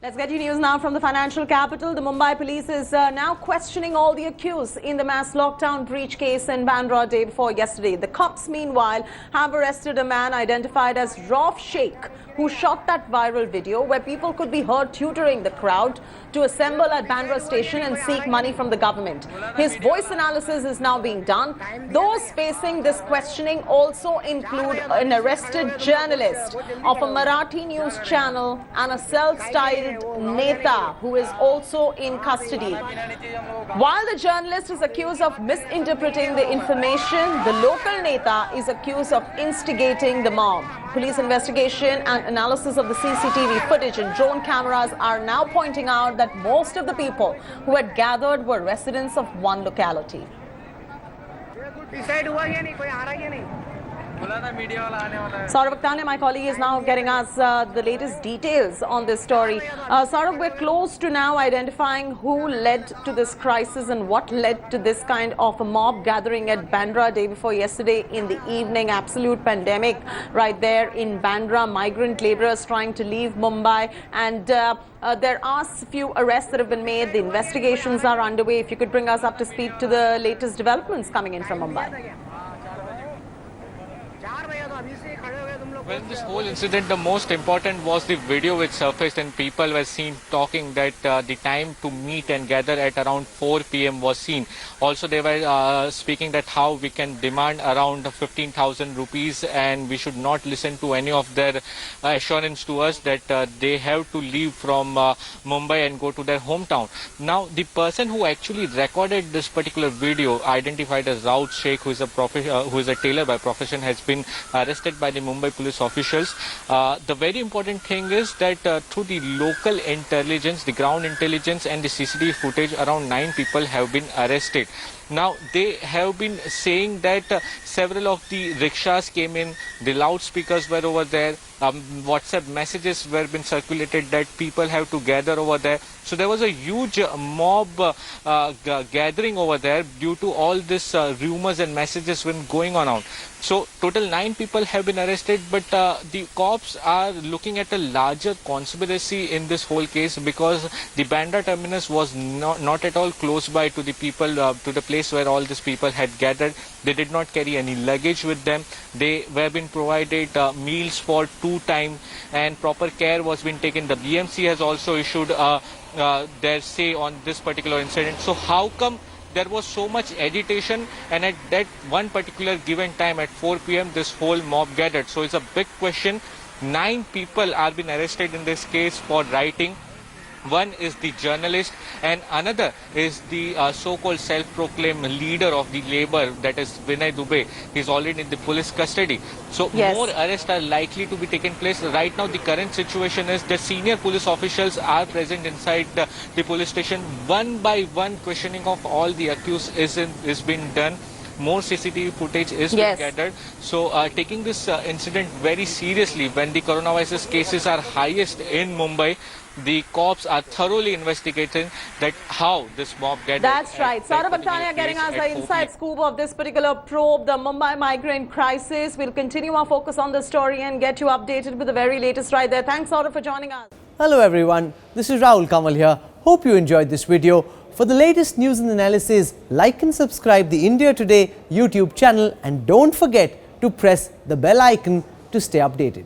Let's get you news now from the financial capital. The Mumbai police is now questioning all the accused in the mass lockdown breach case in Bandra day before yesterday. The cops, meanwhile, have arrested a man identified as Rauf Sheikh, who shot that viral video where people could be heard tutoring the crowd to assemble at Bandra station and seek money from the government. His voice analysis is now being done. Those facing this questioning also include an arrested journalist of a Marathi news channel and a self-styled Neta who is also in custody. While the journalist is accused of misinterpreting the information, the local Neta is accused of instigating the mob. Police investigation and analysis of the CCTV footage and drone cameras are now pointing out that most of the people who had gathered were residents of one locality. Saurav Akhtar, my colleague, is now getting us the latest details on this story. Saurav, we're close to now identifying who led to this crisis and what led to this kind of a mob gathering at Bandra day before yesterday in the evening. Absolute pandemic right there in Bandra. Migrant laborers trying to leave Mumbai, and there are a few arrests that have been made. The investigations are underway. If you could bring us up to speed to the latest developments coming in from Mumbai. Well, in this whole incident, the most important was the video which surfaced and people were seen talking that the time to meet and gather at around 4 p.m. was seen. Also, they were speaking that how we can demand around 15,000 rupees and we should not listen to any of their assurance to us that they have to leave from Mumbai and go to their hometown. Now, the person who actually recorded this particular video, identified as Rauf Sheikh, who is a tailor by profession, has been arrested by the Mumbai police officials. The very important thing is that through the local intelligence, the ground intelligence and the CCTV footage, around 9 people have been arrested. Now, they have been saying that several of the rickshaws came in, the loudspeakers were over there, WhatsApp messages were being circulated that people have to gather over there. So there was a huge mob gathering over there due to all this rumors and messages when going on. So total 9 people have been arrested, but the cops are looking at a larger conspiracy in this whole case because the Bandra terminus was not at all close by to the people, to the place where all these people had gathered. They did not carry any luggage with them. They were being provided meals for 2 times and proper care was being taken. The BMC has also issued their say on this particular incident. So how come there was so much agitation and at that one particular given time at 4 p.m. this whole mob gathered? So it's a big question. 9 people are being arrested in this case for writing. One is the journalist and another is the so-called self-proclaimed leader of the labor, that is Vinay Dubey. He's already in the police custody. So more arrests are likely to be taking place. Right now the current situation is the senior police officials are present inside the police station. One by one questioning of all the accused is being done. More CCTV footage is being gathered. So taking this incident very seriously, when the coronavirus cases are highest in Mumbai, the cops are thoroughly investigating that how this mob gathered. That's right. Saurav Akhtar getting us the inside scoop of this particular probe, the Mumbai migrant crisis. We'll continue our focus on the story and get you updated with the very latest right there. Thanks, Saurav, for joining us. Hello everyone, this is Rahul Kamal here. Hope you enjoyed this video. For the latest news and analysis, like and subscribe the India Today YouTube channel and don't forget to press the bell icon to stay updated.